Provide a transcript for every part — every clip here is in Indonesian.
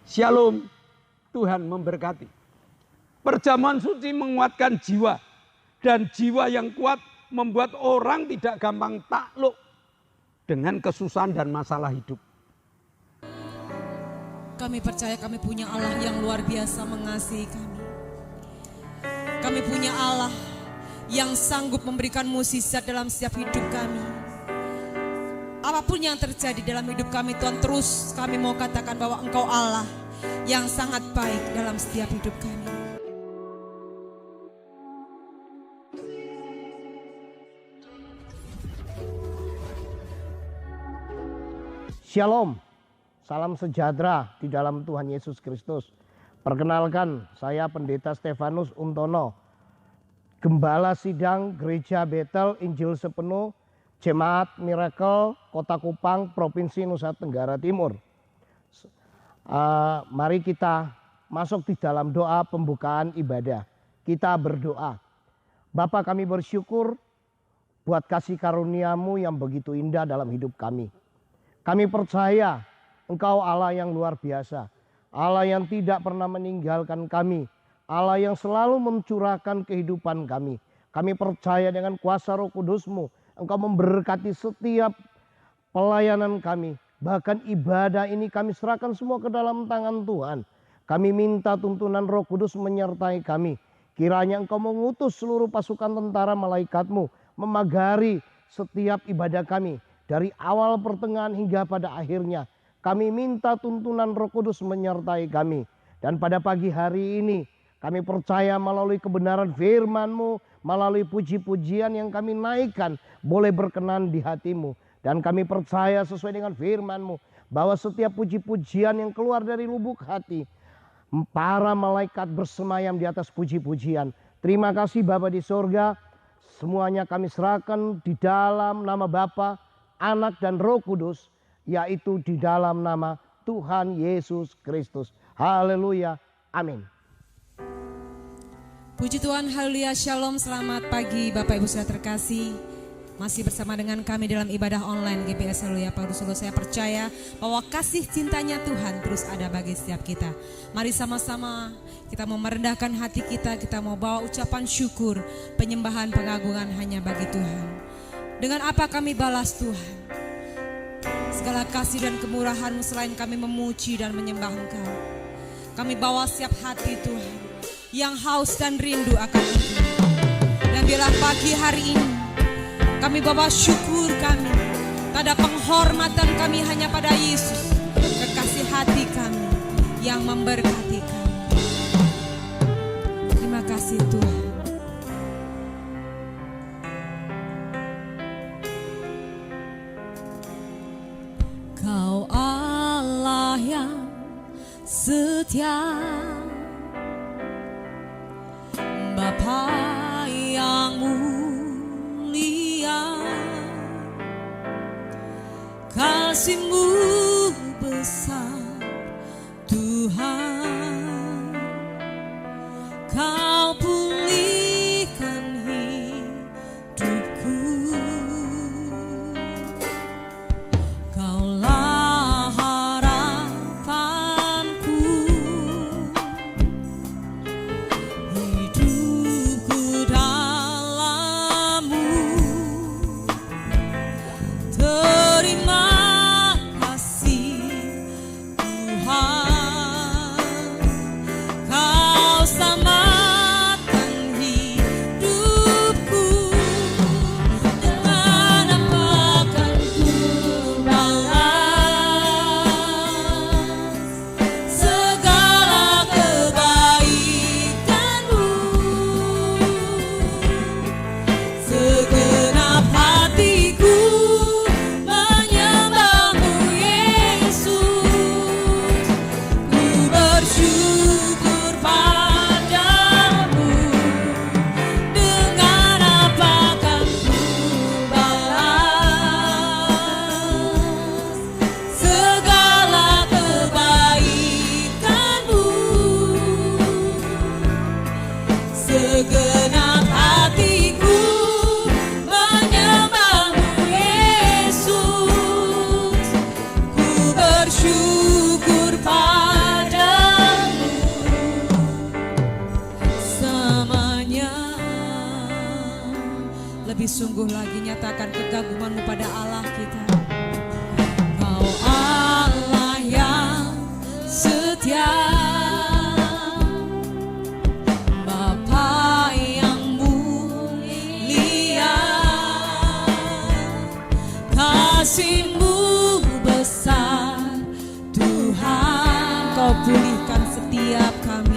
Shalom, Tuhan memberkati. Perjamuan suci menguatkan jiwa. Dan jiwa yang kuat membuat orang tidak gampang takluk dengan kesusahan dan masalah hidup. Kami percaya kami punya Allah yang luar biasa mengasihi kami. Kami punya Allah yang sanggup memberikan mukjizat dalam setiap hidup kami. Apapun yang terjadi dalam hidup kami, Tuhan, terus kami mau katakan bahwa Engkau Allah yang sangat baik dalam setiap hidup kami. Shalom, salam sejahtera di dalam Tuhan Yesus Kristus. Perkenalkan, saya Pendeta Stefanus Untono, Gembala Sidang Gereja Betel Injil Sepenuh, Jemaat Miracle, Kota Kupang, Provinsi Nusa Tenggara Timur. Mari kita masuk di dalam doa pembukaan ibadah. Kita berdoa. Bapa, kami bersyukur buat kasih karunia-Mu yang begitu indah dalam hidup kami. Kami percaya Engkau Allah yang luar biasa, Allah yang tidak pernah meninggalkan kami, Allah yang selalu mencurahkan kehidupan kami. Kami percaya dengan kuasa Roh Kudus-Mu, Engkau memberkati setiap pelayanan kami. Bahkan ibadah ini kami serahkan semua ke dalam tangan Tuhan. Kami minta tuntunan Roh Kudus menyertai kami. Kiranya Engkau mengutus seluruh pasukan tentara malaikat-Mu memagari setiap ibadah kami. Dari awal pertengahan hingga pada akhirnya, kami minta tuntunan Roh Kudus menyertai kami. Dan pada pagi hari ini, kami percaya melalui kebenaran firman-Mu, melalui puji-pujian yang kami naikkan, boleh berkenan di hati-Mu. Dan kami percaya sesuai dengan firman-Mu, bahwa setiap puji-pujian yang keluar dari lubuk hati, para malaikat bersemayam di atas puji-pujian. Terima kasih Bapa di sorga, semuanya kami serahkan di dalam nama Bapa, Anak dan Roh Kudus, yaitu di dalam nama Tuhan Yesus Kristus. Haleluya, amin. Puji Tuhan, haleluya, shalom, selamat pagi Bapak Ibu saudara terkasih. Masih bersama dengan kami dalam ibadah online GPS Haleluya Paulus Solo. Saya percaya bahwa kasih cintanya Tuhan terus ada bagi setiap kita. Mari sama-sama kita mau merendahkan hati kita mau bawa ucapan syukur, penyembahan, pengagungan hanya bagi Tuhan. Dengan apa kami balas Tuhan? Segala kasih dan kemurahan-Mu selain kami memuji dan menyembah Engkau. Kami bawa siap hati Tuhan yang haus dan rindu akan Engkau. Dan biarlah pagi hari ini kami bawa syukur kami, tanda penghormatan kami hanya pada Yesus, kekasih hati kami yang memberkati kami. Terima kasih Tuhan. Kau Allah yang setia, Bapa yang mulia, kasih-Mu besar Tuhan. Kau pulihkan hidupku, Kaulah harapanku, hidupku dalam-Mu. Terima kasih Tuhan, Kau selamatkan hidupku. Dengan apa kan ku balas segala kebaikan-Mu? Segenap hatiku menyembah-Mu Yesus, ku bersyukur padamu. Dengan apa kan ku balas segala kebaikan-Mu? Segenap hatiku menyembah-Mu Yesus, ku bersyukur padamu. lebih sungguh lagi nyatakan kekagumanmu pada Allah kita. Kau Allah yang setia, Bapa yang mulia, kasih-Mu besar Tuhan. Kau pulihkan setiap kami.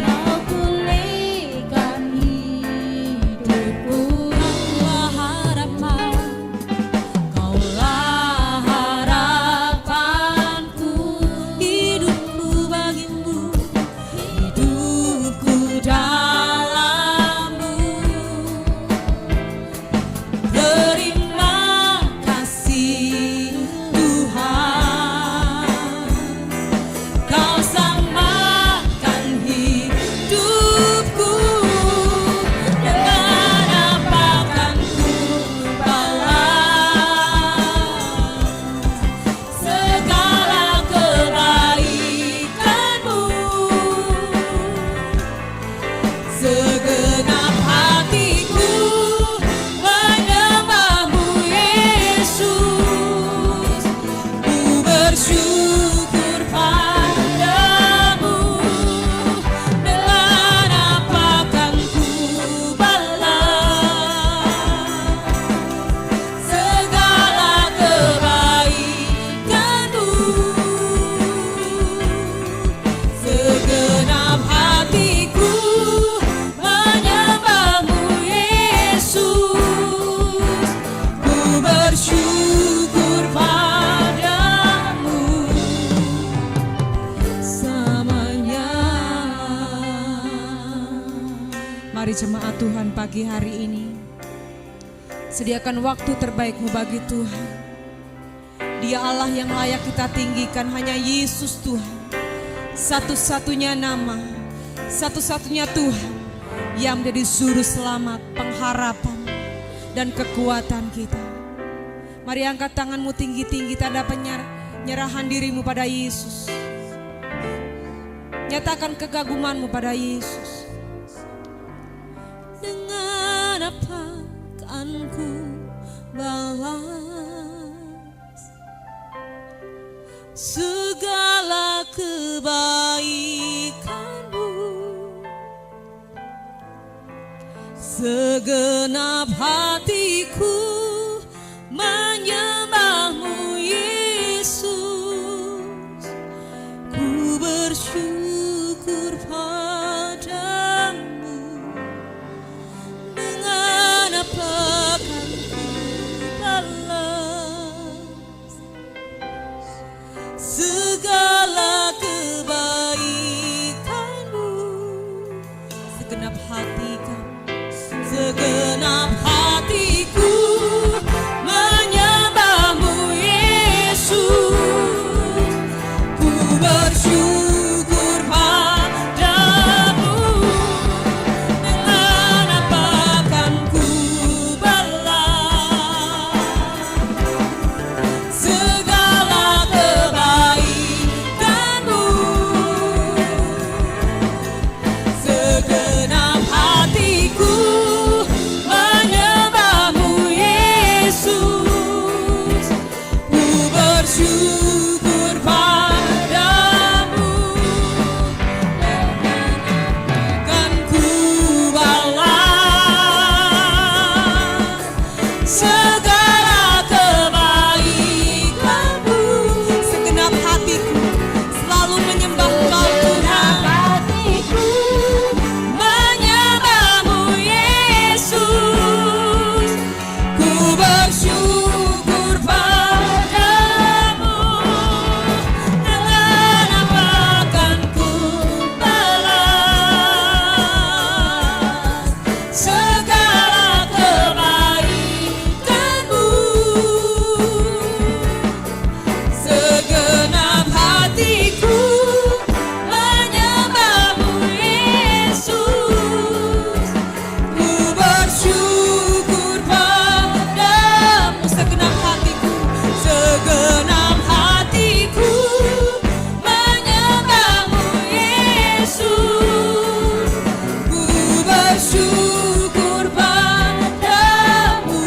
Mari jemaat Tuhan pagi hari ini, sediakan waktu terbaik-Mu bagi Tuhan. Dia Allah yang layak kita tinggikan, hanya Yesus Tuhan. Satu-satunya nama, satu-satunya Tuhan yang menjadi juru selamat, pengharapan, dan kekuatan kita. Mari angkat tanganmu tinggi-tinggi, tanda penyerahan dirimu pada Yesus. Nyatakan kekagumanmu pada Yesus. Dengan apa kan ku balas segala kebaikan-Mu? Segenap hatiku menyembah-Mu Yesus. Ku bersyukur padamu. Dengan apa kan ku balas segala kebaikan-Mu? Segenap hati kami, segenap hatiku menyembah-Mu Yesus. Ku bersyukur padamu. Dengan apa kan ku balas segala kebaikan-Mu? Segenap hatiku menyembah-Mu Yesus. Ku bersyukur padamu. Kan ku balas segala kebaikan-Mu. Segenap hatiku selalu menyembah Kau Tuhan. Menyembah-Mu Yesus. Ku bersyukur padamu. Dengan apa kan ku balas segala kebaikan-Mu? Segenap hatiku menyembah-Mu Yesus. Ku bersyukur padamu. Segenap hatiku, segenap hatiku menyembah-Mu Yesus. Ku bersyukur padamu.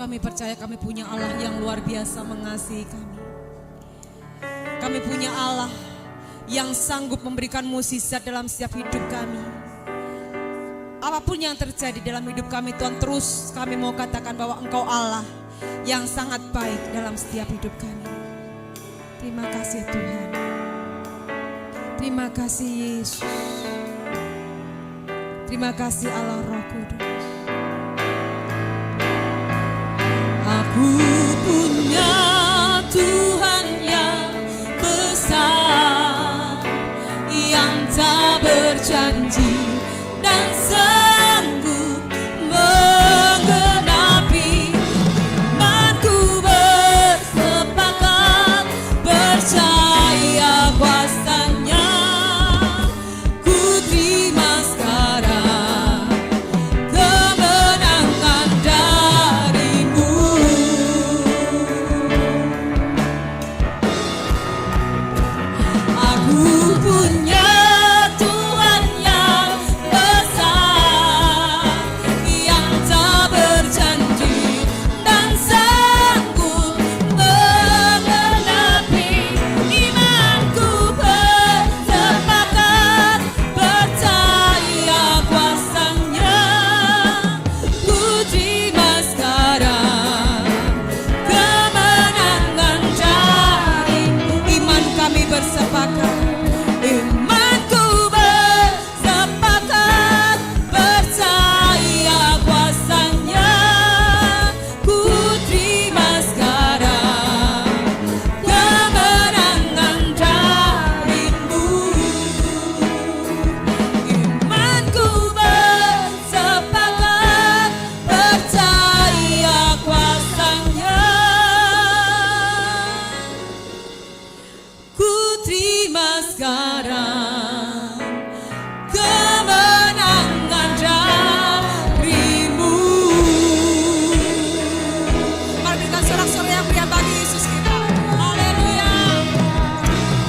Kami percaya kami punya Allah yang luar biasa mengasihi kami. Kami punya Allah yang sanggup memberikan mukjizat dalam setiap hidup kami. Apapun yang terjadi dalam hidup kami, Tuhan, terus kami mau katakan bahwa Engkau Allah yang sangat baik dalam setiap hidup kami. Terima kasih Tuhan. Terima kasih Yesus. Terima kasih Allah Roh Kudus. Aku punya Tuhan yang besar, yang tak berjanji dan sanggup menggenapi imanku, bersepakat percaya kuasanya. Ku terima sekarang kemenangan darimu. Aku punya Tuhan yang besar, yang tak berjanji dan sanggup menggenapi imanku, bersepakat percaya kuasanya. Ku terima sekarang kemenangan darimu. Iman kami bersepakat, imanku bersepakat percaya kuasanya. Ku terima sekarang kemenangan darimu. Imanku bersepakat percaya kuasanya. Ku terima sekarang kemenangan darimu. Mari berikan sorak-sorai yang meriah bagi Yesus kita. Haleluya.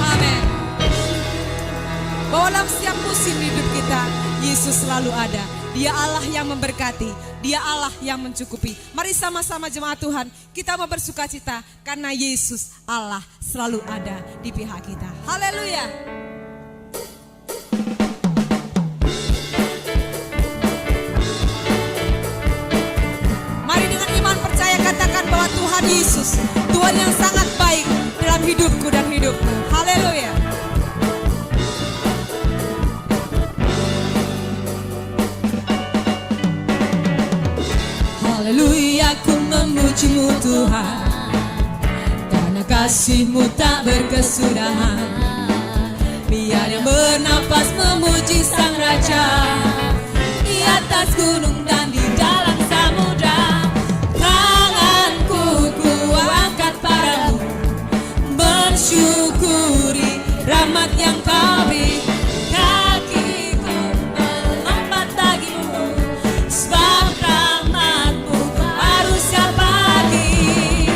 Amin. Bahwa dalam setiap musim hidup kita, Yesus selalu ada. Dia Allah yang memberkati, Dia Allah yang mencukupi. Mari sama-sama jemaat Tuhan, kita mau bersukacita karena Yesus Allah selalu ada di pihak kita. Haleluya. Mari dengan iman percaya katakan bahwa Tuhan Yesus, Tuhan yang sangat baik dalam hidupku dan hidupmu. Haleluya. Haleluya, ku memuji-Mu Tuhan, karena kasih-Mu tak berkesudahan. Biar yang bernafas memuji Sang Raja, di atas gunung dan di dalam samudra. Tanganku ku angkat padamu, bersyukuri rahmat yang Kau beri. Kakiku melompat bagimu, sebab rahmat-Mu baru setiap pagi.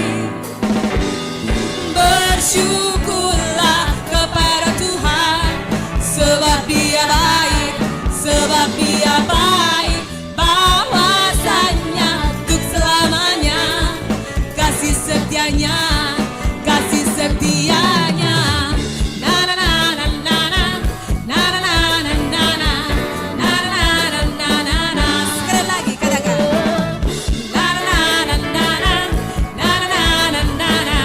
Bersyukurlah kepada Tuhan, sebab Dia baik, sebab Dia baik. Bahwasanya untuk selamanya kasih setianya, kasih setianya. Na na na na na na, na na na na na na, na na na na na na. Sekali lagi katakan. Na na na na na, na na na na na na,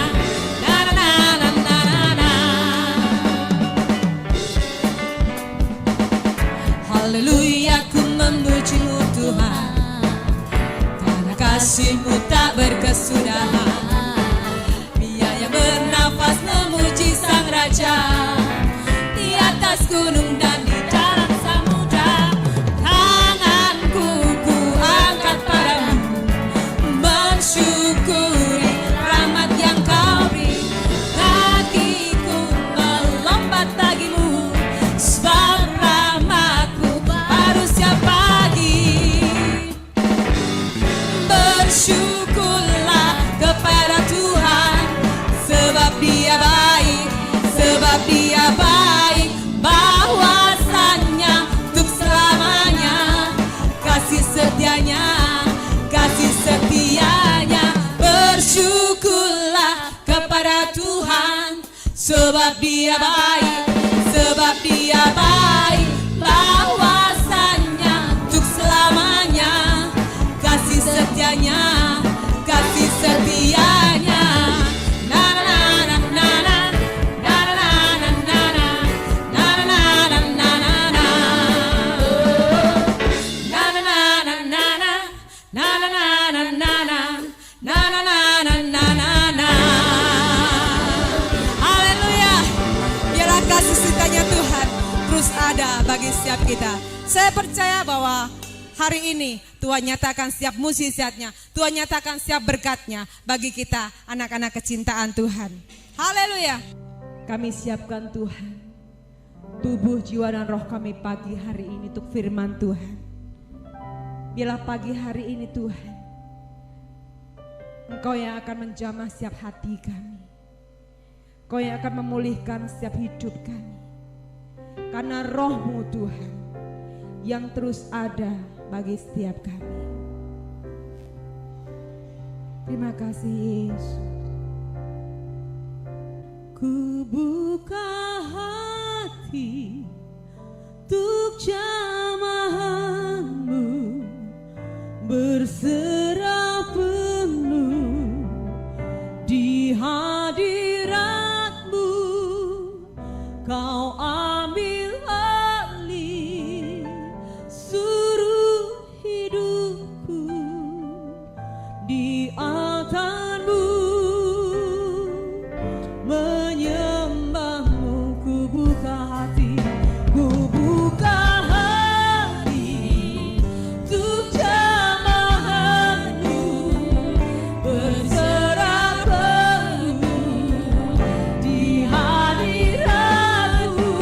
na na na na na na. Haleluya, ku memuji-Mu Tuhan, karena kasih-Mu tak berkesudahan. Biar yang bernafas memuji Sang Raja, di atas gunung dan di dalam samudra. Tanganku ku angkat padamu, bersyukuri rahmat yang Kau beri. Kakiku melompat bagimu, sebab rahmat-Mu baru setiap pagi. Bersyukurlah kepada Tuhan, sebab Dia baik, sebab Dia baik. Bahwasanya untuk selamanya kasih setianya, kasih setianya. sebab Dia baik, sebab Dia baik, bahwasanya untuk selamanya, kasih setianya, kasih setianya. Na na na na na na, na na na na na, na na na na na na, na na na na na, na na na na na, na na na na na na. Haleluya. Biarlah kasih setianya Tuhan terus ada bagi setiap kita. Saya percaya bahwa hari ini Tuhan nyatakan setiap mukjizatnya, Tuhan nyatakan setiap berkatnya bagi kita anak-anak kecintaan Tuhan. Haleluya. Kami siapkan Tuhan tubuh, jiwa dan roh kami pagi hari ini untuk firman Tuhan. Bila pagi hari ini Tuhan, Engkau yang akan menjamah setiap hati kami, Engkau yang akan memulihkan setiap hidup kami. Karena roh-Mu Tuhan yang terus ada bagi setiap kami. Terima kasih Yesus. Ku buka hati untuk jamahan-Mu, berserah penuh di hadirat-Mu. Kau ambil alih seluruh hidupku, di altar-Mu menyembah-Mu. Ku buka hati, ku buka hati untuk jamahan-Mu, berserah penuh di hadirat-Mu.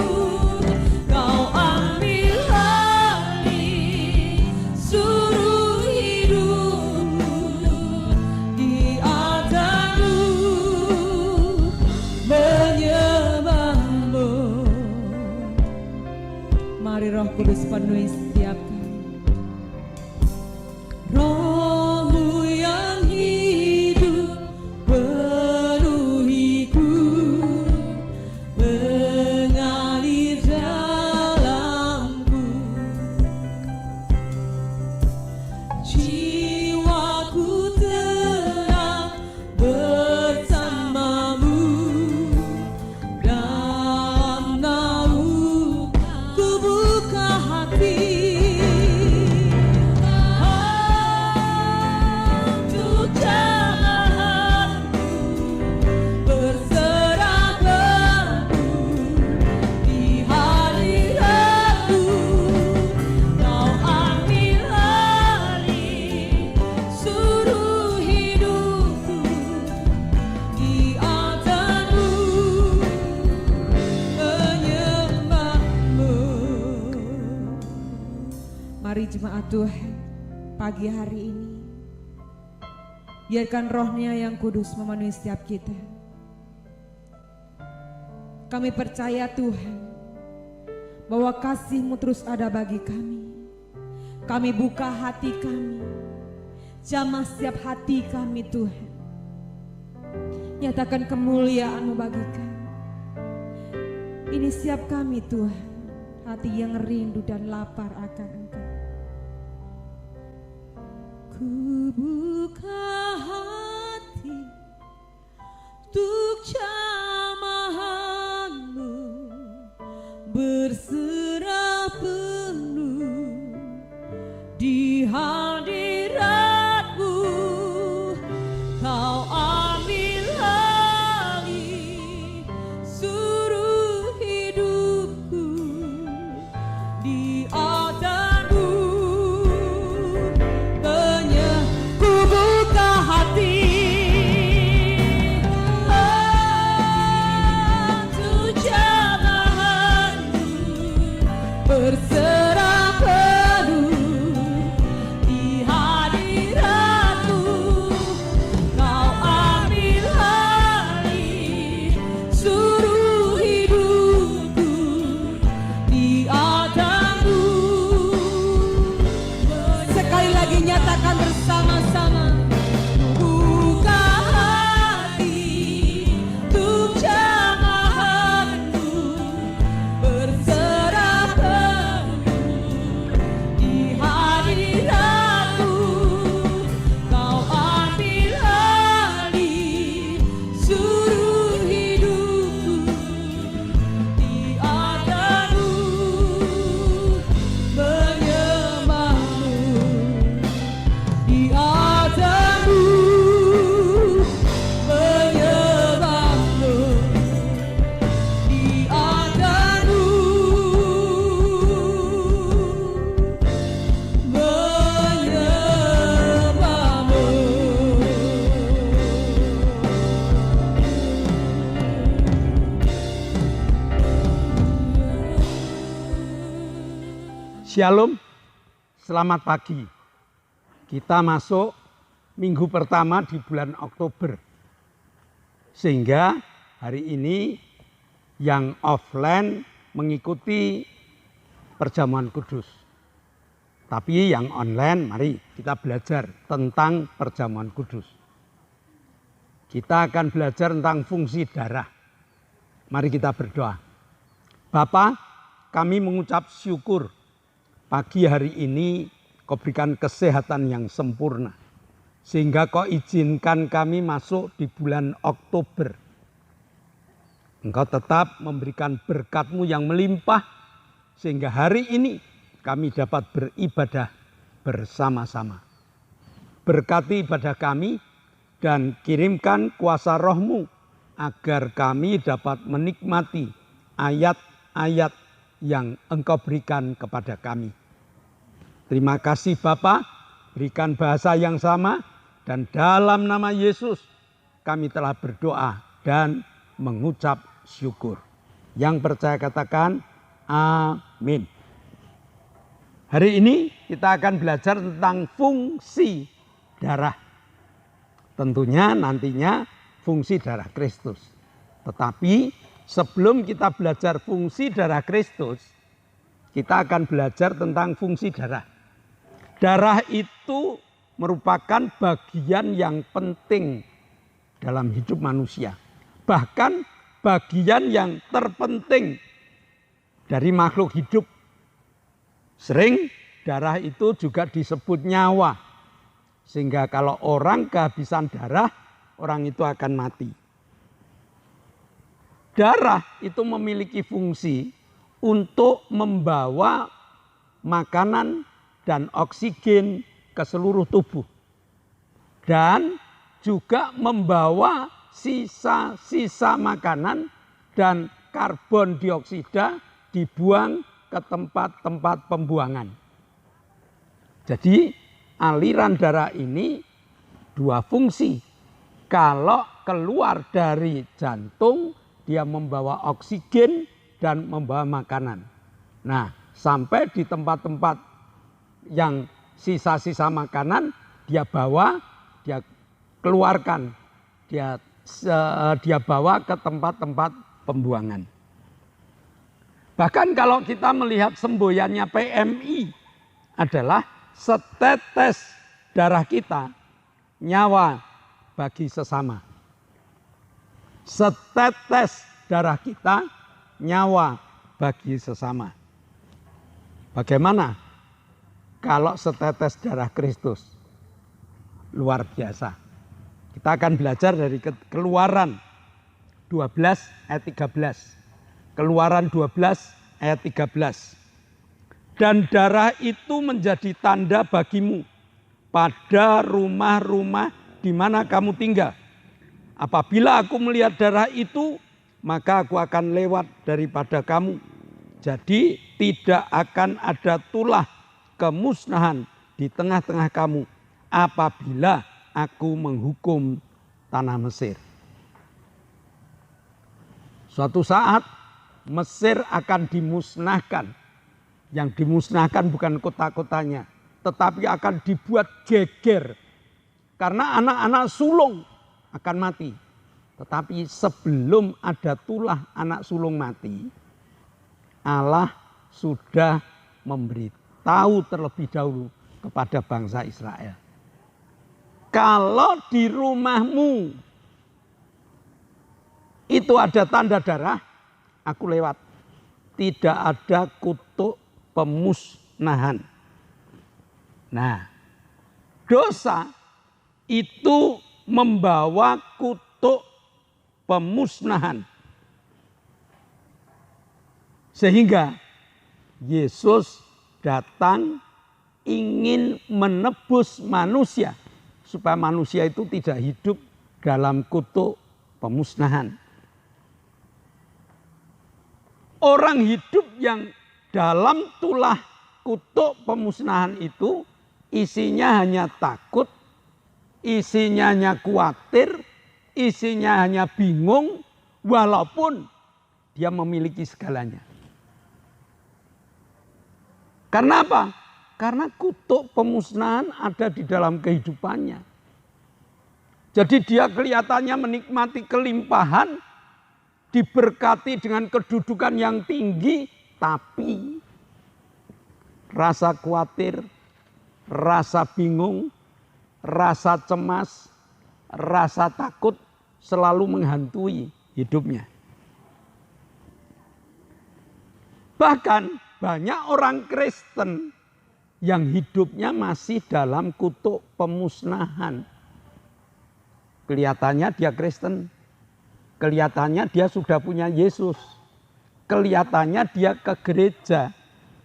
Kau ambil alih seluruh hidupku, di altar-Mu menyembah-Mu. Mari Roh Kudus penuhi setiap kami. Roh-Mu yang hidup penuhiku, mengalir dalamku. Jiwaku tenang bersama-Mu, dalam naungan ku buka hati. Untuk jamahan-Mu, berserah penuh di hadirat-Mu. Kau ambil alih seluruh hidupku, di altar-Mu menyembah-Mu. Mari jemaat Tuhan, pagi hari ini biarkan Roh-Nya yang kudus memenuhi setiap kita. Kami percaya Tuhan bahwa kasih-Mu terus ada bagi kami. Kami buka hati kami, jamah setiap hati kami Tuhan. Nyatakan kemuliaan-Mu bagi kami. Ini siap kami Tuhan, hati yang rindu dan lapar akan Engkau. Ku buka hati untuk jamahan-Mu, berserah penuh di hadirat-Mu. Kau ambil alih seluruh hidupku, di altar-Mu ku buka Shalom, selamat pagi. Kita masuk minggu pertama di bulan Oktober. Sehingga hari ini yang offline mengikuti perjamuan kudus. Tapi yang online mari kita belajar tentang perjamuan kudus. Kita akan belajar tentang fungsi darah. Mari kita berdoa. Bapa, kami mengucap syukur pagi hari ini Kau berikan kesehatan yang sempurna. Sehingga Kau izinkan kami masuk di bulan Oktober. Engkau tetap memberikan berkat-Mu yang melimpah. Sehingga hari ini kami dapat beribadah bersama-sama. Berkati ibadah kami dan kirimkan kuasa Roh-Mu agar kami dapat menikmati ayat-ayat yang Engkau berikan kepada kami. Terima kasih Bapa, berikan bahasa yang sama dan dalam nama Yesus kami telah berdoa dan mengucap syukur. Yang percaya katakan amin. Hari ini kita akan belajar tentang fungsi darah. Tentunya nantinya fungsi darah Kristus. Tetapi sebelum kita belajar fungsi darah Kristus, kita akan belajar tentang fungsi darah. Darah itu merupakan bagian yang penting dalam hidup manusia. Bahkan bagian yang terpenting dari makhluk hidup. Sering darah itu juga disebut nyawa. Sehingga kalau orang kehabisan darah, orang itu akan mati. Darah itu memiliki fungsi untuk membawa makanan dan oksigen ke seluruh tubuh. Dan juga membawa sisa-sisa makanan dan karbon dioksida dibuang ke tempat-tempat pembuangan. Jadi aliran darah ini dua fungsi. Kalau keluar dari jantung, dia membawa oksigen dan membawa makanan. Nah, sampai di tempat-tempat yang sisa-sisa makanan dia bawa, dia keluarkan, dia bawa ke tempat-tempat pembuangan. Bahkan kalau kita melihat semboyannya PMI adalah setetes darah kita nyawa bagi sesama. Setetes darah kita nyawa bagi sesama. Bagaimana kalau setetes darah Kristus? Luar biasa. Kita akan belajar dari Keluaran 12 ayat 13. Keluaran 12 ayat 13. Dan darah itu menjadi tanda bagimu pada rumah-rumah di mana kamu tinggal. Apabila aku melihat darah itu, maka aku akan lewat daripada kamu. Jadi tidak akan ada tulah kemusnahan di tengah-tengah kamu apabila aku menghukum tanah Mesir. Suatu saat Mesir akan dimusnahkan. Yang dimusnahkan bukan kota-kotanya, tetapi akan dibuat geger. Karena anak-anak sulung akan mati. Tetapi sebelum ada tulah anak sulung mati, Allah sudah memberitahu terlebih dahulu kepada bangsa Israel. Kalau di rumahmu itu ada tanda darah, aku lewat. Tidak ada kutuk pemusnahan. Nah, dosa itu membawa kutuk pemusnahan. Sehingga Yesus datang ingin menebus manusia supaya manusia itu tidak hidup dalam kutuk pemusnahan. Orang hidup yang dalam tulah kutuk pemusnahan itu isinya hanya takut, isinya hanya khawatir, isinya hanya bingung, walaupun dia memiliki segalanya. Karena apa? Karena kutuk pemusnahan ada di dalam kehidupannya. Jadi dia kelihatannya menikmati kelimpahan, diberkati dengan kedudukan yang tinggi, tapi rasa khawatir, rasa bingung, rasa cemas, rasa takut selalu menghantui hidupnya. Bahkan banyak orang Kristen yang hidupnya masih dalam kutuk pemusnahan. Kelihatannya dia Kristen, kelihatannya dia sudah punya Yesus, kelihatannya dia ke gereja,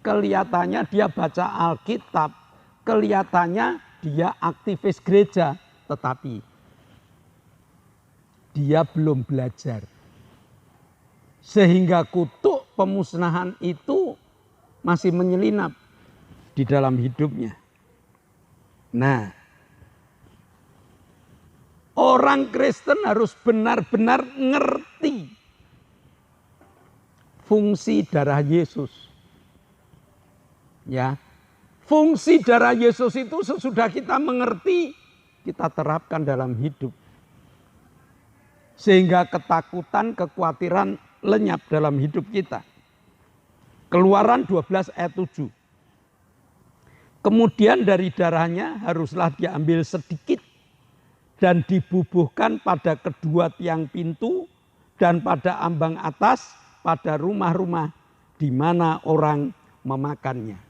kelihatannya dia baca Alkitab, kelihatannya dia aktivis gereja, tetapi dia belum belajar. Sehingga kutuk pemusnahan itu masih menyelinap di dalam hidupnya. Nah, orang Kristen harus benar-benar ngerti fungsi darah Yesus. Ya, fungsi darah Yesus itu sesudah kita mengerti, kita terapkan dalam hidup. Sehingga ketakutan, kekhawatiran lenyap dalam hidup kita. Keluaran 12 ayat 7. Kemudian dari darahnya haruslah diambil sedikit dan dibubuhkan pada kedua tiang pintu dan pada ambang atas pada rumah-rumah di mana orang memakannya.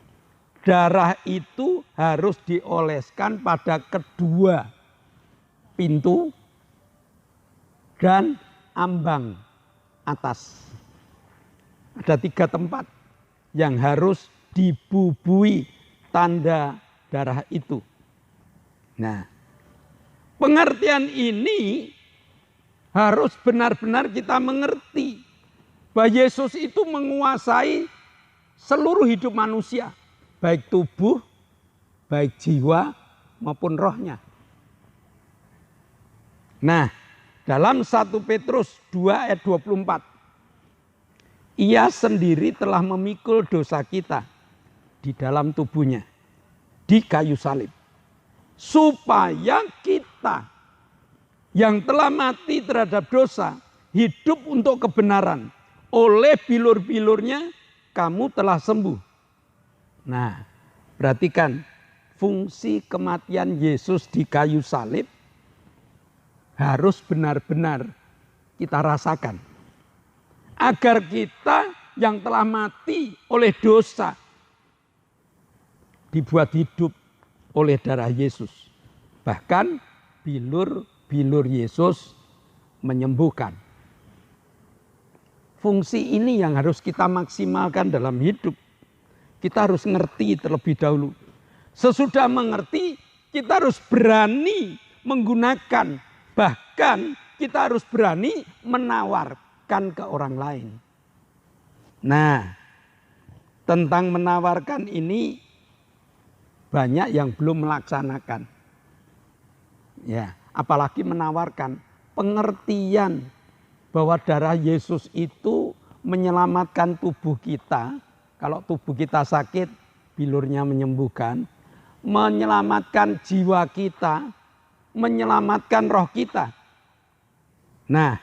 Darah itu harus dioleskan pada kedua pintu dan ambang atas. Ada 3 tempat yang harus dibubui tanda darah itu. Nah, pengertian ini harus benar-benar kita mengerti bahwa Yesus itu menguasai seluruh hidup manusia, baik tubuh, baik jiwa maupun rohnya. Nah, dalam 1 Petrus 2 ayat 24. Ia sendiri telah memikul dosa kita di dalam tubuhnya di kayu salib. Supaya kita yang telah mati terhadap dosa hidup untuk kebenaran. Oleh bilur-bilurnya kamu telah sembuh. Nah, perhatikan fungsi kematian Yesus di kayu salib harus benar-benar kita rasakan. Agar kita yang telah mati oleh dosa dibuat hidup oleh darah Yesus. Bahkan bilur-bilur Yesus menyembuhkan. Fungsi ini yang harus kita maksimalkan dalam hidup. Kita harus ngerti terlebih dahulu. Sesudah mengerti, kita harus berani menggunakan. Bahkan kita harus berani menawarkan ke orang lain. Nah, tentang menawarkan ini banyak yang belum melaksanakan. Ya, apalagi menawarkan pengertian bahwa darah Yesus itu menyelamatkan tubuh kita. Kalau tubuh kita sakit, bilurnya menyembuhkan. Menyelamatkan jiwa kita, menyelamatkan roh kita. Nah,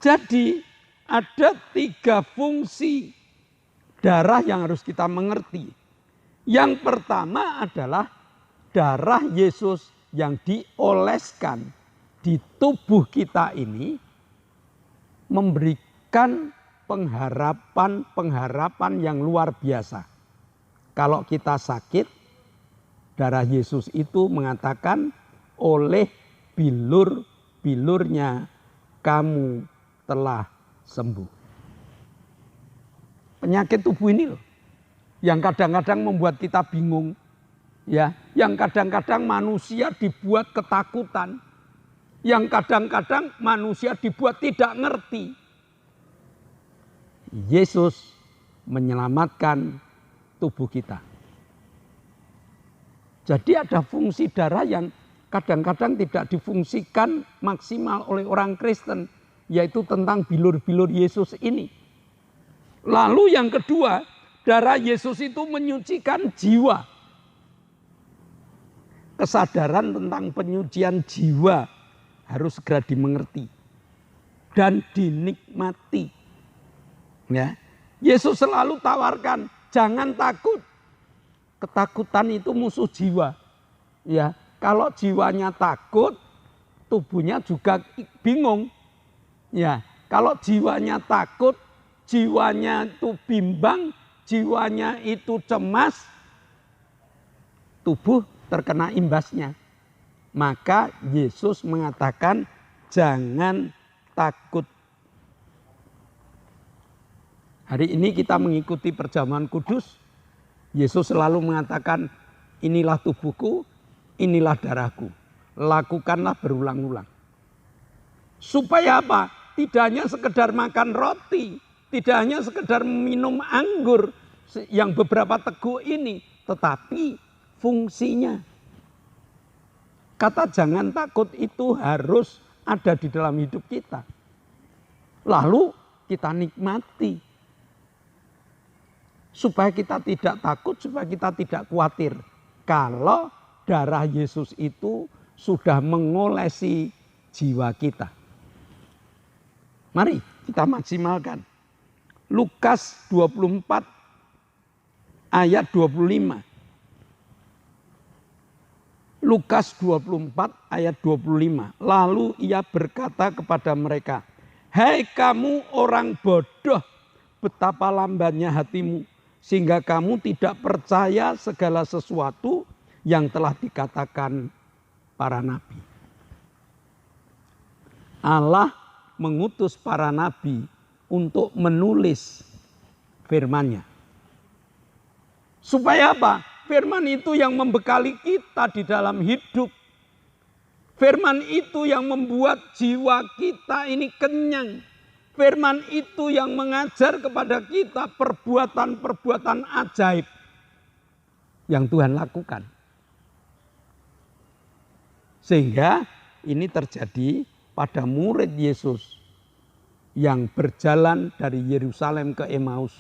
jadi ada 3 fungsi darah yang harus kita mengerti. Yang pertama adalah darah Yesus yang dioleskan di tubuh kita ini memberikan pengharapan yang luar biasa. Kalau kita sakit, darah Yesus itu mengatakan oleh bilur-bilurnya kamu telah sembuh. Penyakit tubuh ini loh, yang kadang-kadang membuat kita bingung, ya, yang kadang-kadang manusia dibuat ketakutan, yang kadang-kadang manusia dibuat tidak ngerti. Yesus menyelamatkan tubuh kita. Jadi ada fungsi darah yang kadang-kadang tidak difungsikan maksimal oleh orang Kristen, yaitu tentang bilur-bilur Yesus ini. Lalu yang kedua, darah Yesus itu menyucikan jiwa. Kesadaran tentang penyucian jiwa harus segera dimengerti dan dinikmati. Ya. Yesus selalu tawarkan, jangan takut. Ketakutan itu musuh jiwa. Ya, kalau jiwanya takut, tubuhnya juga bingung. Ya, kalau jiwanya takut, jiwanya itu bimbang, jiwanya itu cemas, tubuh terkena imbasnya. Maka Yesus mengatakan jangan takut. Hari ini kita mengikuti perjamuan kudus. Yesus selalu mengatakan inilah tubuhku, inilah darahku. Lakukanlah berulang-ulang. Supaya apa? Tidak hanya sekedar makan roti, tidak hanya sekedar minum anggur yang beberapa teguk ini, tetapi fungsinya. Kata jangan takut itu harus ada di dalam hidup kita. Lalu kita nikmati. Supaya kita tidak takut, supaya kita tidak khawatir. Kalau darah Yesus itu sudah mengolesi jiwa kita. Mari kita maksimalkan. Lukas 24 ayat 25. Lukas 24 ayat 25. Lalu ia berkata kepada mereka, "Hai kamu orang bodoh, betapa lambannya hatimu, sehingga kamu tidak percaya segala sesuatu yang telah dikatakan para nabi." Allah mengutus para nabi untuk menulis firman-Nya. Supaya apa? Firman itu yang membekali kita di dalam hidup. Firman itu yang membuat jiwa kita ini kenyang. Firman itu yang mengajar kepada kita perbuatan-perbuatan ajaib yang Tuhan lakukan. Sehingga ini terjadi pada murid Yesus yang berjalan dari Yerusalem ke Emmaus.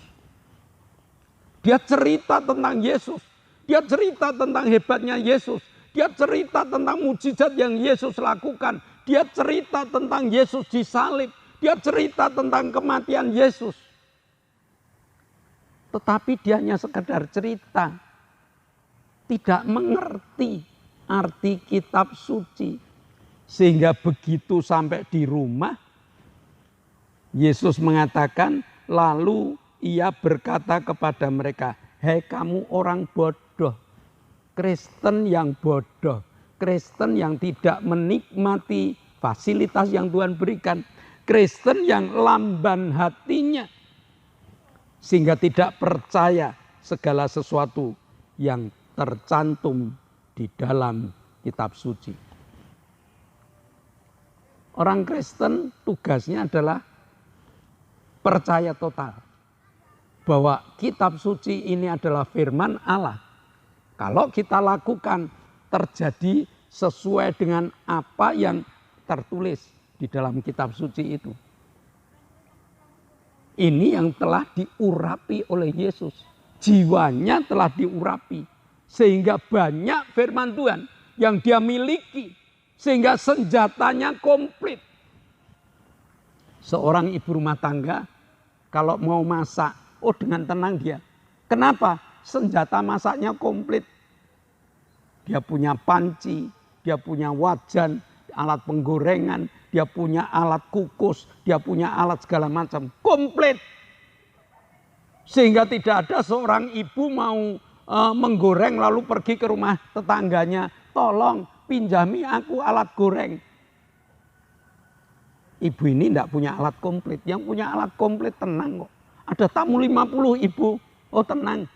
Dia cerita tentang Yesus. Dia cerita tentang hebatnya Yesus. Dia cerita tentang mujizat yang Yesus lakukan. Dia cerita tentang Yesus disalib. Dia cerita tentang kematian Yesus. Tetapi dia hanya sekedar cerita. Tidak mengerti arti kitab suci. Sehingga begitu sampai di rumah, Yesus mengatakan, lalu ia berkata kepada mereka, "Hei kamu orang bodoh." Kristen yang bodoh, Kristen yang tidak menikmati fasilitas yang Tuhan berikan, Kristen yang lamban hatinya sehingga tidak percaya segala sesuatu yang tercantum di dalam kitab suci. Orang Kristen tugasnya adalah percaya total bahwa kitab suci ini adalah firman Allah. Kalau kita lakukan terjadi sesuai dengan apa yang tertulis di dalam kitab suci itu. Ini yang telah diurapi oleh Yesus. Jiwanya telah diurapi. Sehingga banyak firman Tuhan yang dia miliki. Sehingga senjatanya komplit. Seorang ibu rumah tangga kalau mau masak, dengan tenang dia. Kenapa? Senjata masaknya komplit. Dia punya panci, dia punya wajan, alat penggorengan, dia punya alat kukus, dia punya alat segala macam. Komplit. Sehingga tidak ada seorang ibu mau menggoreng lalu pergi ke rumah tetangganya. Tolong pinjami aku alat goreng. Ibu ini tidak punya alat komplit. Yang punya alat komplit tenang kok. Ada tamu 50 ibu. Oh tenang.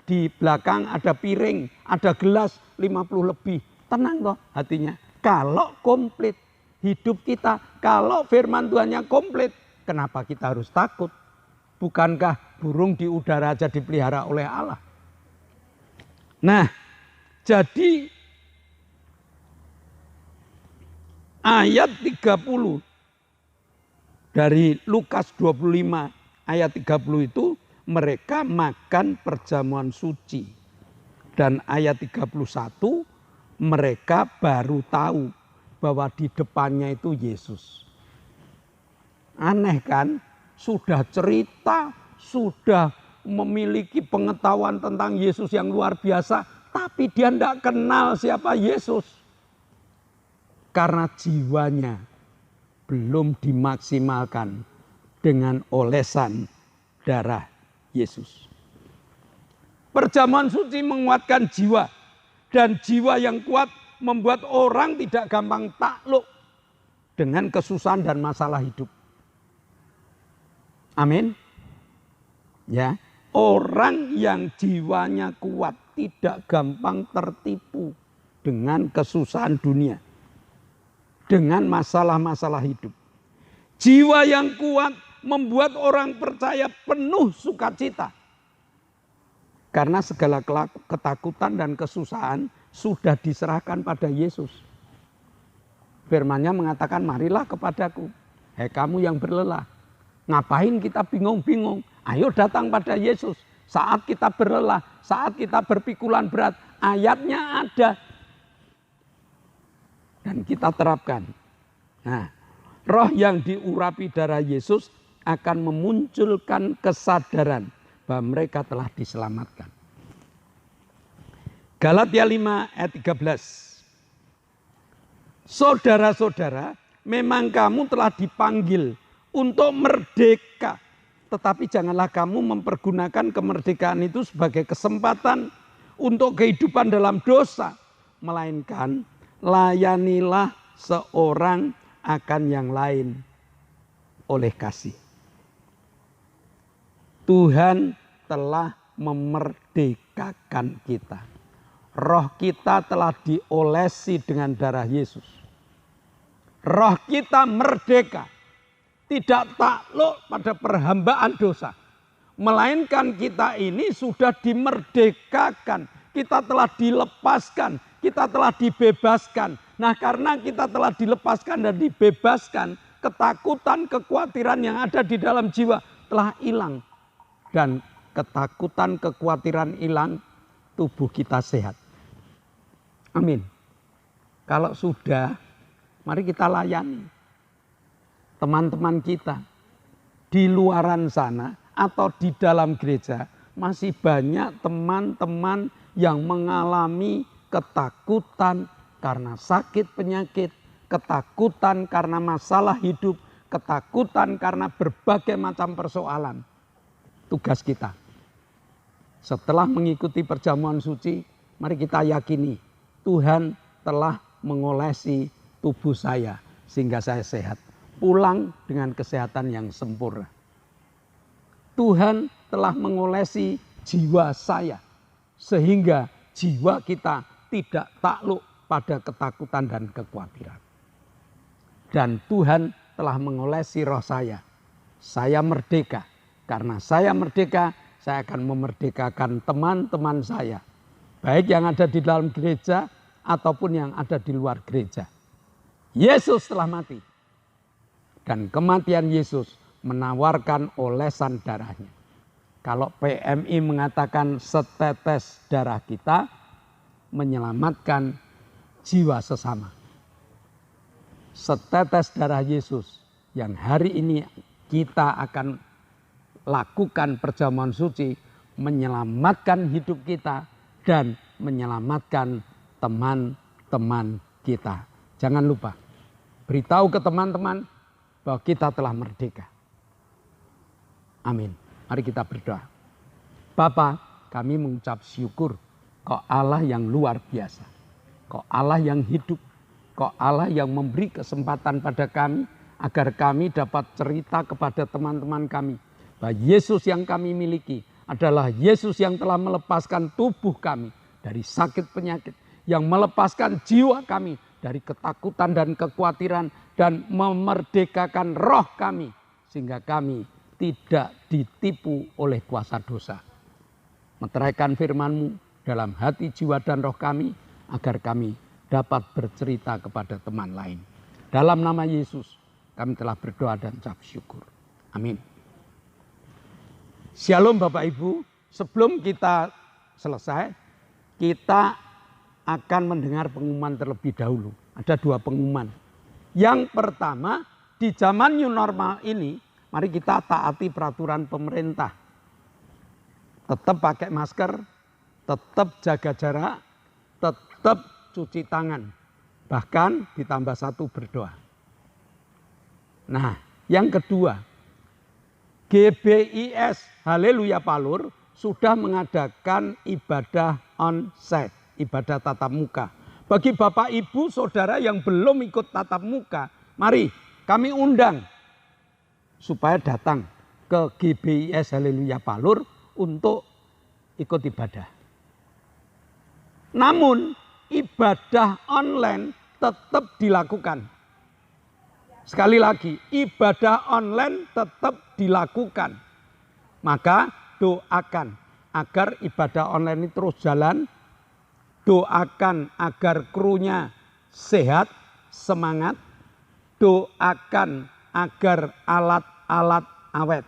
Di belakang ada piring, ada gelas 50 lebih. Tenang kok hatinya. Kalau komplit hidup kita, kalau firman Tuhannya komplit, kenapa kita harus takut? Bukankah burung di udara aja dipelihara oleh Allah? Nah, jadi ayat 30 dari Lukas 25 ayat 30 itu mereka makan perjamuan suci. Dan ayat 31, mereka baru tahu bahwa di depannya itu Yesus. Aneh kan? Sudah cerita, sudah memiliki pengetahuan tentang Yesus yang luar biasa, tapi dia tidak kenal siapa Yesus. Karena jiwanya belum dimaksimalkan dengan olesan darah Yesus. Perjamuan suci menguatkan jiwa, dan jiwa yang kuat membuat orang tidak gampang takluk dengan kesusahan dan masalah hidup. Amin. Ya, orang yang jiwanya kuat tidak gampang tertipu dengan kesusahan dunia, dengan masalah-masalah hidup. Jiwa yang kuat membuat orang percaya penuh sukacita. Karena segala ketakutan dan kesusahan sudah diserahkan pada Yesus. Firman-Nya mengatakan, marilah kepadaku, hai kamu yang berlelah. Ngapain kita bingung-bingung? Ayo datang pada Yesus. Saat kita berlelah, saat kita berpikulan berat, ayatnya ada. Dan kita terapkan. Nah, roh yang diurapi darah Yesus akan memunculkan kesadaran bahwa mereka telah diselamatkan. Galatia 5 ayat 13. Saudara-saudara, memang kamu telah dipanggil untuk merdeka. Tetapi janganlah kamu mempergunakan kemerdekaan itu sebagai kesempatan untuk kehidupan dalam dosa. Melainkan layanilah seorang akan yang lain oleh kasih. Tuhan telah memerdekakan kita. Roh kita telah diolesi dengan darah Yesus. Roh kita merdeka. Tidak takluk pada perhambaan dosa. Melainkan kita ini sudah dimerdekakan. Kita telah dilepaskan. Kita telah dibebaskan. Nah, karena kita telah dilepaskan dan dibebaskan, ketakutan, kekhawatiran yang ada di dalam jiwa telah hilang. Dan ketakutan, kekhawatiran hilang, tubuh kita sehat. Amin. Kalau sudah, mari kita layani teman-teman kita di luaran sana atau di dalam gereja. Masih banyak teman-teman yang mengalami ketakutan karena sakit penyakit, ketakutan karena masalah hidup, ketakutan karena berbagai macam persoalan. Tugas kita setelah mengikuti perjamuan suci, mari kita yakini Tuhan telah mengolesi tubuh saya sehingga saya sehat. Pulang dengan kesehatan yang sempurna. Tuhan telah mengolesi jiwa saya sehingga jiwa kita tidak takluk pada ketakutan dan kekhawatiran. Dan Tuhan telah mengolesi roh saya. Saya merdeka. Karena saya merdeka, saya akan memerdekakan teman-teman saya. Baik yang ada di dalam gereja ataupun yang ada di luar gereja. Yesus telah mati. Dan kematian Yesus menawarkan olesan darahnya. Kalau PMI mengatakan setetes darah kita menyelamatkan jiwa sesama. Setetes darah Yesus yang hari ini kita akan lakukan perjamuan suci menyelamatkan hidup kita dan menyelamatkan teman-teman kita. Jangan lupa beritahu ke teman-teman bahwa kita telah merdeka. Amin. Mari kita berdoa. Bapa, kami mengucap syukur Kau Allah yang luar biasa. Kau Allah yang hidup. Kau Allah yang memberi kesempatan pada kami agar kami dapat cerita kepada teman-teman kami bahwa Yesus yang kami miliki adalah Yesus yang telah melepaskan tubuh kami dari sakit penyakit, yang melepaskan jiwa kami dari ketakutan dan kekhawatiran dan memerdekakan roh kami sehingga kami tidak ditipu oleh kuasa dosa. Meteraikan firman-Mu dalam hati, jiwa dan roh kami agar kami dapat bercerita kepada teman lain. Dalam nama Yesus kami telah berdoa dan ucap syukur. Amin. Shalom Bapak Ibu, sebelum kita selesai, kita akan mendengar pengumuman terlebih dahulu. Ada 2 pengumuman. Yang pertama, di zaman new normal ini, mari kita taati peraturan pemerintah. Tetap pakai masker, tetap jaga jarak, tetap cuci tangan. Bahkan ditambah 1 berdoa. Nah, yang kedua, GBIS Haleluya Palur sudah mengadakan ibadah onsite, ibadah tatap muka. Bagi Bapak Ibu Saudara yang belum ikut tatap muka, mari kami undang supaya datang ke GBIS Haleluya Palur untuk ikut ibadah. Namun ibadah online tetap dilakukan. Sekali lagi, ibadah online tetap dilakukan. Maka doakan agar ibadah online ini terus jalan. Doakan agar krunya sehat, semangat. Doakan agar alat-alat awet.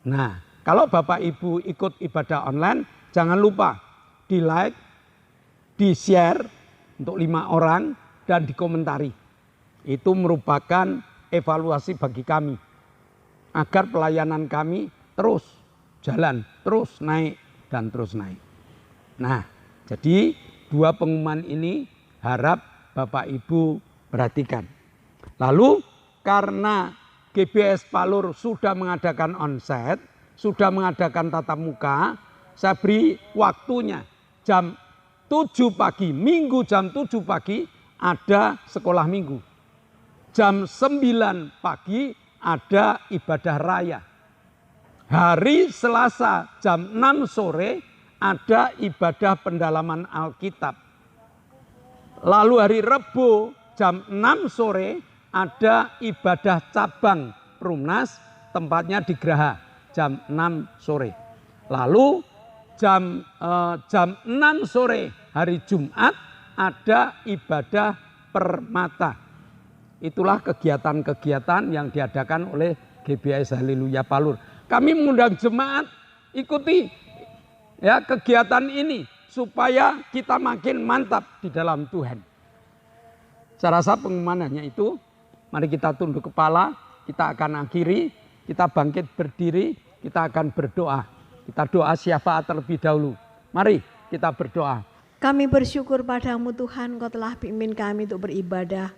Nah, kalau Bapak Ibu ikut ibadah online, jangan lupa di like, di share untuk 5 orang dan dikomentari. Itu merupakan evaluasi bagi kami. Agar pelayanan kami terus jalan, terus naik dan terus naik. Nah, jadi 2 pengumuman ini harap Bapak Ibu perhatikan. Lalu karena GBIS Palur sudah mengadakan onsite, sudah mengadakan tatap muka, saya beri waktunya jam 7 pagi, Minggu jam 7 pagi ada sekolah minggu. Jam 9 pagi ada ibadah raya. Hari Selasa jam 6 sore ada ibadah pendalaman Alkitab. Lalu hari Rebo jam 6 sore ada ibadah cabang Perumnas, tempatnya di Graha jam 6 sore. Lalu jam 6 sore hari Jumat ada ibadah Permata. Itulah kegiatan-kegiatan yang diadakan oleh GBIS Haleluya Palur. Kami mengundang jemaat ikuti ya kegiatan ini supaya kita makin mantap di dalam Tuhan. Saya rasa pengumuman hanya itu. Mari kita tunduk kepala, kita akan akhiri, kita bangkit berdiri, kita akan berdoa. Kita doa syafaat terlebih dahulu. Mari kita berdoa. Kami bersyukur padamu Tuhan, Kau telah pimpin kami untuk beribadah.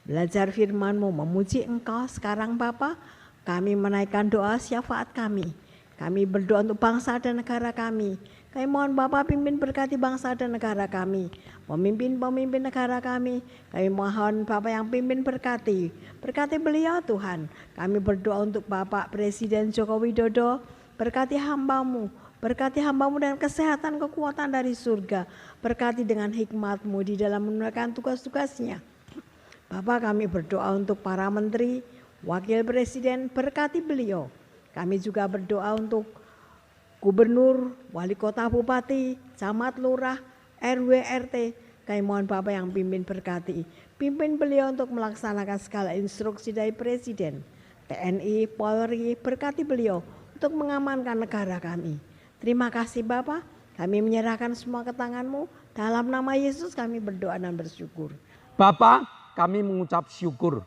Belajar firman-Mu, memuji Engkau. Sekarang Bapa, kami menaikkan doa syafaat kami. Kami berdoa untuk bangsa dan negara kami. Kami mohon Bapa pimpin berkati bangsa dan negara kami. Pemimpin-pemimpin negara kami. Kami mohon Bapa yang pimpin berkati. Berkati beliau Tuhan. Kami berdoa untuk Bapak Presiden Joko Widodo. Berkati hamba-Mu. Berkati hamba-Mu dengan kesehatan, kekuatan dari surga. Berkati dengan hikmat-Mu di dalam menunaikan tugas-tugasnya. Bapak, kami berdoa untuk para menteri, wakil presiden, berkati beliau. Kami juga berdoa untuk gubernur, wali kota, bupati, camat, lurah, RW, RT. Kami mohon Bapak yang pimpin berkati. Pimpin beliau untuk melaksanakan segala instruksi dari presiden. TNI, Polri, berkati beliau untuk mengamankan negara kami. Terima kasih Bapak, kami menyerahkan semua ke tangan-Mu. Dalam nama Yesus kami berdoa dan bersyukur. Bapak, kami mengucap syukur.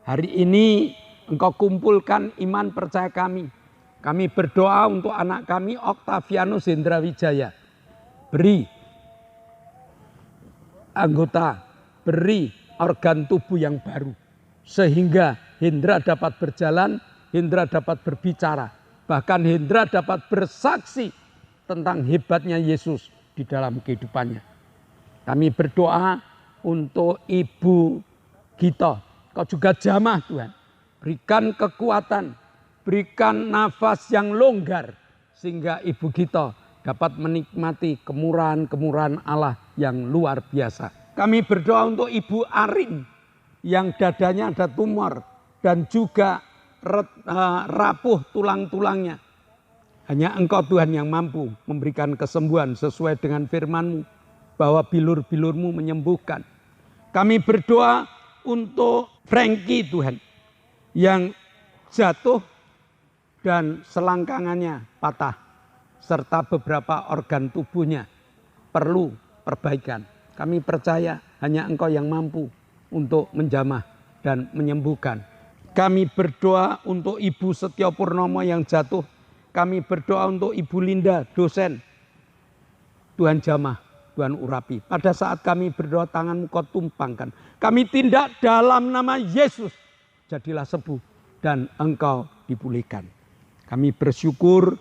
Hari ini Engkau kumpulkan iman percaya kami. Kami berdoa untuk anak kami Oktavianus Hendra Wijaya. Beri anggota, beri organ tubuh yang baru. Sehingga Hendra dapat berjalan, Hendra dapat berbicara. Bahkan Hendra dapat bersaksi tentang hebatnya Yesus di dalam kehidupannya. Kami berdoa untuk Ibu Gito, Kau juga jamah Tuhan. Berikan kekuatan, berikan nafas yang longgar. Sehingga Ibu Gito dapat menikmati kemurahan-kemurahan Allah yang luar biasa. Kami berdoa untuk Ibu Arin yang dadanya ada tumor dan juga rapuh tulang-tulangnya. Hanya Engkau Tuhan yang mampu memberikan kesembuhan sesuai dengan firman-Mu. Bahwa bilur-bilur-Mu menyembuhkan. Kami berdoa untuk Frankie Tuhan yang jatuh dan selangkangannya patah, serta beberapa organ tubuhnya perlu perbaikan. Kami percaya hanya Engkau yang mampu untuk menjamah dan menyembuhkan. Kami berdoa untuk Ibu Setyo Purnomo yang jatuh. Kami berdoa untuk Ibu Linda, dosen. Tuhan jamah, Tuhan urapi. Pada saat kami berdoa, tangan-Mu Kau tumpangkan. Kami tindak dalam nama Yesus. Jadilah sembuh dan Engkau dipulihkan. Kami bersyukur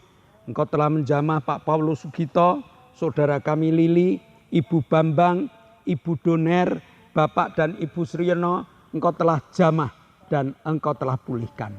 Engkau telah menjamah Pak Paulus Sugito, saudara kami Lili, Ibu Bambang, Ibu Doner, Bapak dan Ibu Sriono. Engkau telah jamah dan Engkau telah pulihkan.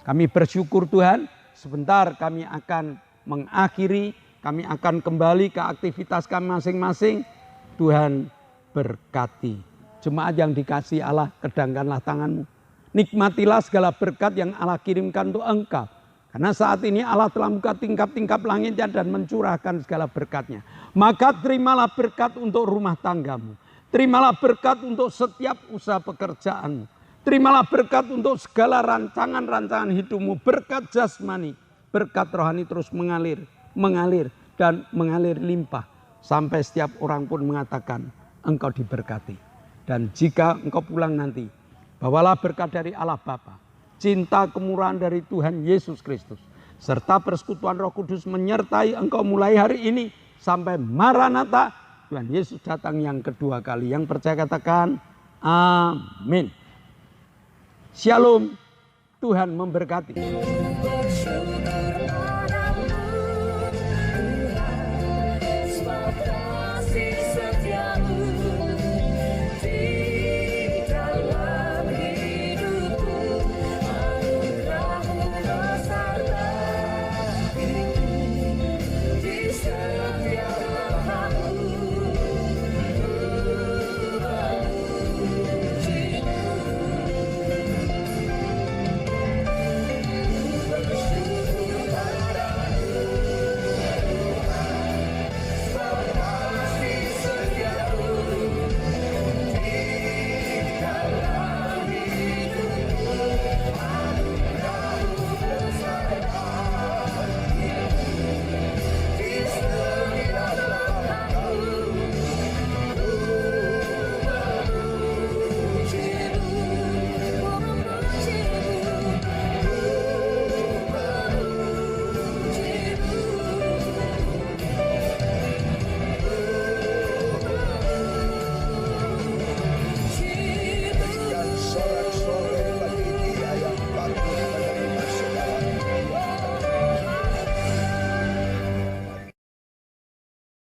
Kami bersyukur Tuhan, sebentar kami akan mengakhiri, kami akan kembali ke aktivitas kami masing-masing. Tuhan berkati. Jemaat yang dikasihi Allah, kedangkanlah tanganmu. Nikmatilah segala berkat yang Allah kirimkan untuk engkau. Karena saat ini Allah telah membuka tingkap-tingkap langitnya dan mencurahkan segala berkatnya. Maka terimalah berkat untuk rumah tanggamu. Terimalah berkat untuk setiap usaha pekerjaanmu. Terimalah berkat untuk segala rancangan-rancangan hidupmu. Berkat jasmani, berkat rohani terus mengalir dan mengalir limpah. Sampai setiap orang pun mengatakan engkau diberkati. Dan jika engkau pulang nanti, bawalah berkat dari Allah Bapa, cinta kemurahan dari Tuhan Yesus Kristus, serta persekutuan Roh Kudus menyertai engkau mulai hari ini sampai Maranatha, Tuhan Yesus datang yang kedua kali. Yang percaya katakan amin. Shalom, Tuhan memberkati.